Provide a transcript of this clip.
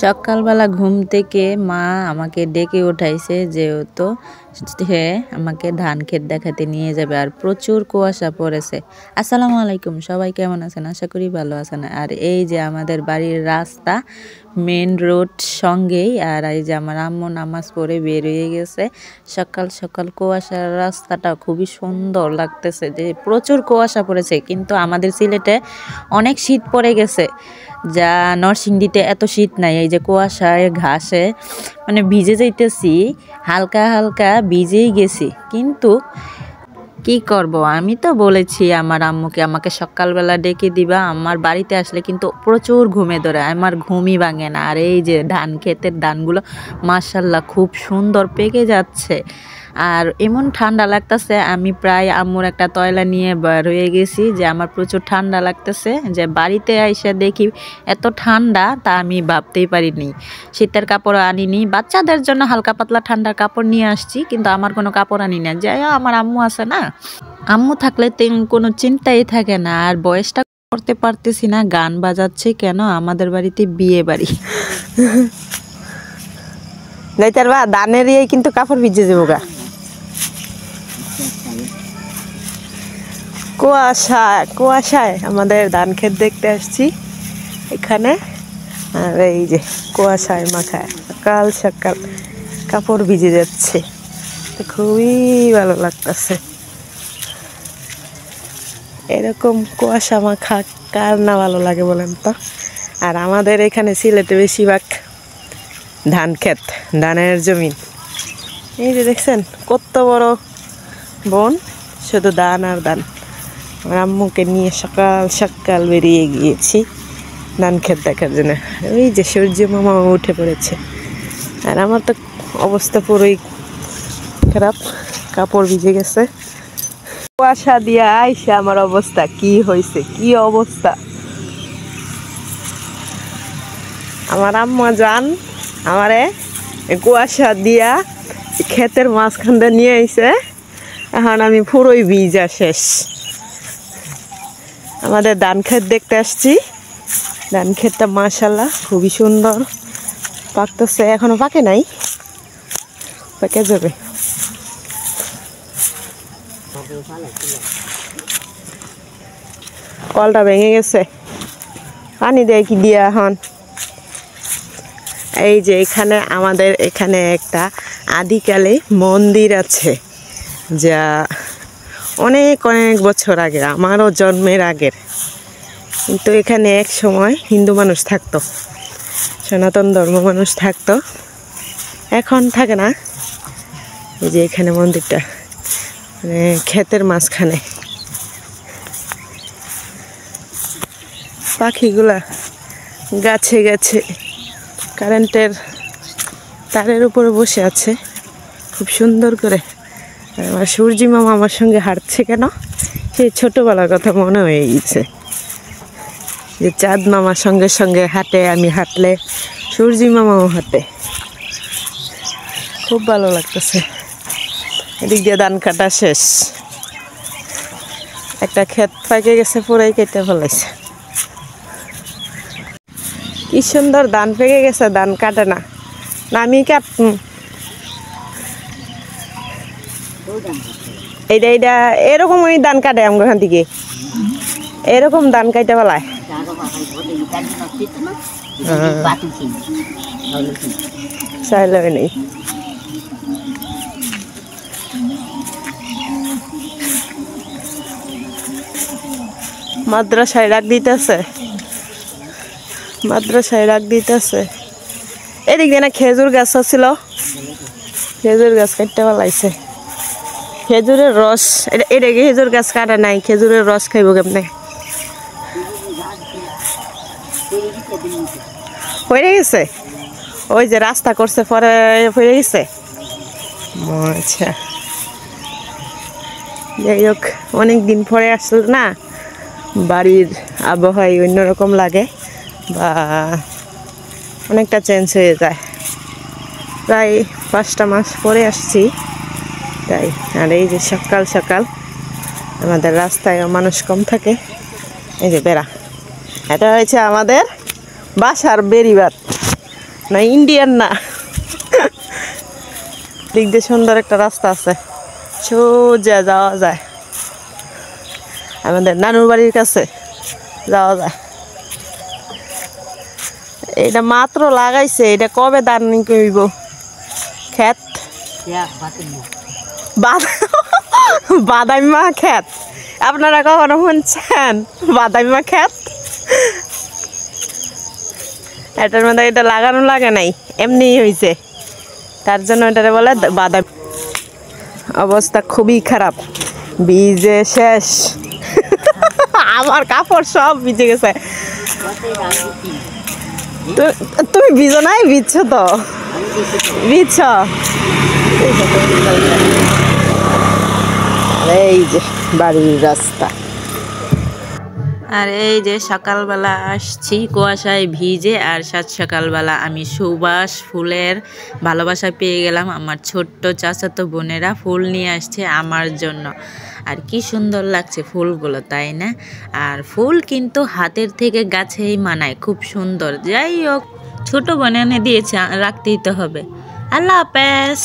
সকালবেলা ঘুম থেকে মা আমাকে ডেকে উঠাইছে, যেহেতু সে আমাকে ধান ক্ষেত দেখাতে নিয়ে যাবে। আর প্রচুর কুয়াশা পড়েছে। আসসালামু আলাইকুম, সবাই কেমন আছেন? আশা করি ভালো আছেন। আর এই যে আমাদের বাড়ির রাস্তা, মেন রোড সঙ্গেই। আর এই যে আমার আম্মু নামাজ পড়ে বের হয়ে গেছে। সকাল সকাল কুয়াশার রাস্তাটা খুবই সুন্দর লাগতেছে, যে প্রচুর কুয়াশা পড়েছে। কিন্তু আমাদের সিলেটে অনেক শীত পড়ে গেছে, যা নরসিংদীতে এত শীত নাই। এই যে কুয়াশায় ঘাসে মানে ভিজে যাইতেছি, হালকা হালকা ভিজেই গেছি। কিন্তু কি করব, আমি তো বলেছি আমার আম্মুকে আমাকে সকালবেলা ডেকে দিবা। আমার বাড়িতে আসলে কিন্তু প্রচুর ঘুমে ধরে, আমার ঘুমই ভাঙে না। আর এই যে ধান ক্ষেতের ধানগুলো মাশাল্লাহ খুব সুন্দর পেকে যাচ্ছে। আর এমন ঠান্ডা লাগতেছে, আমি প্রায় আম্মুর একটা তয়লা নিয়ে বের হয়ে গেছি, যে আমার প্রচুর ঠান্ডা লাগতেছে। যে বাড়িতে এসে দেখি এত ঠান্ডা, তা আমি ভাবতেই পারিনি। শীতের কাপড় আনিনি, বাচ্চাদের জন্য হালকা পাতলা ঠান্ডার কাপড় নিয়ে আসছি, কিন্তু আমার কোনো কাপড় আনি না। যাই হোক, আমার আম্মু আছে না, আম্মু থাকলে কোনো চিন্তাই থাকে না। আর বয়সটা করতে পারতেছি না, গান বাজাচ্ছে কেন? আমাদের বাড়িতে বিয়ে বাড়ি। যাইতার বা দানের কিন্তু কাপড় ভিজে যাবো গা। কুয়াশায় আমাদের ধান ক্ষেত দেখতে আসছি এখানে। আর এই যে কুয়াশায় মাখায় সকাল সকাল কাপড় ভিজে যাচ্ছে, খুবই ভালো লাগতেছে। এরকম কুয়াশা মাখা কার না ভালো লাগে বলেন তো? আর আমাদের এখানে সিলেটে বেশিরভাগ ধান ক্ষেত, ধানের জমিন। এই যে দেখছেন কত বড় বন, শুধু ধান আর ধান। আম্মুকে নিয়ে সকাল সকাল বেরিয়ে গিয়েছি ধান ক্ষেত দেখার জন্য। ওই যে সূর্য মামা উঠে পড়েছে। আর আমার তো অবস্থা পুরোই খারাপ, কাপড় ভিজে গেছে। কুয়াশা দিয়ে আইসে আমার অবস্থা কি হয়েছে, কি অবস্থা। আমার আম্মা জান আমারে কুয়াশা দিয়া ক্ষেতের মাঝখান দিয়ে নিয়ে আইছে, এখন আমি পুরোই ভিজা শেষ। আমাদের ধান ক্ষেত দেখতে আসছি। ধান ক্ষেতটা মাশাআল্লাহ খুবই সুন্দর পাকতেছে, এখনো পাকে নাই, পাকে যাবে। কলটা ভেঙে গেছে, পানি দেয় কি দিয়া এখন? এই যে এখানে আমাদের এখানে একটা আদিকালে মন্দির আছে, যা অনেক অনেক বছর আগের, আমারও জন্মের আগের। কিন্তু এখানে এক সময় হিন্দু মানুষ থাকতো, সনাতন ধর্ম মানুষ থাকতো, এখন থাকে না। এই যে এখানে মন্দিরটা, মানে ক্ষেতের মাঝখানে। পাখিগুলা গাছে গাছে কারেন্টের তারের উপরে বসে আছে খুব সুন্দর করে। আমার সূর্যি মামা আমার সঙ্গে হাঁটছে কেন, সেই ছোটবেলার কথা মনে হয়ে গেছে, যে চাঁদ মামার সঙ্গে সঙ্গে হাঁটে, আমি হাঁটলে সূর্যি মামাও হাঁটে। খুব ভালো লাগতেছে। এদিক দিয়ে ধান কাটা শেষ, একটা ক্ষেত পাকে গেছে, পুরাই কেটে ফেলাইছে। কি সুন্দর ধান পেকে গেছে, ধান কাটে না, আমি কাট। এইটা এইটা এরকম ওই ধান কাটে আমার এখান থেকে, এরকম ধান কাটতে পালায়। চাইলে নেই মাদ্রাসায় রাখ দিতেছে, মাদ্রাসায় রাখ দিতেছে। এদিক দিয়ে না খেজুর গাছ ছিল, খেজুর গাছ কাটতে পালাইছে। খেজুরের রস, এটা খেজুর গাছ কাটা নাই, খেজুরের রস খাইব কেমনে? পড়ে গেছে, ওই যে রাস্তা করছে পরে পড়ে গেছে। আচ্ছা, যাই হোক, অনেকদিন পরে আসলে না, বাড়ির আবহাওয়াই অন্যরকম লাগে, বা অনেকটা চেঞ্জ হয়ে যায়। প্রায় 5টা মাস পরে আসছি তাই। আর এই যে সকাল সকাল আমাদের রাস্তায় মানুষ কম থাকে। এই যে বেড়া, এটা হয়েছে আমাদের বাসার বেড়িবাঁধ। না ইন্ডিয়ান না। দিক দিয়ে সুন্দর একটা রাস্তা আছে, সোজা যাওয়া যায় আমাদের নানুর বাড়ির কাছে যাওয়া যায়। এটা মাত্র লাগাইছে, এটা কবে ধান কইব ক্ষেত বাদাইমা ক্ষেত। আপনারা কখনো শুনছেন বাদাইমা ক্ষেত? এটার মধ্যে এটা লাগানো লাগে নাই, এমনি হয়েছে, তার জন্য এটারে বলে বাদাম। অবস্থা খুবই খারাপ, ভিজে শেষ। আমার কাপড় সব ভিজে গেছে। তুমি ভিজো নাই? ভিজছো তো, ভিজছ। এই যে বাড়ির রাস্তা। আর এই যে সকালবেলা আসছি কুয়াশায় ভিজে, আর সাত সকালবেলা আমি সুবাস ফুলের ভালোবাসা পেয়ে গেলাম। আমার ছোট্ট চাচাতো বোনেরা ফুল নিয়ে আসছে আমার জন্য, আর কি সুন্দর লাগছে ফুলগুলো, তাই না? আর ফুল কিন্তু হাতের থেকে গাছেই মানায়, খুব সুন্দর। যাই হোক, ছোট বোন এনে দিয়েছে, রাখতেই তো হবে। আল্লাহ হাফেজ।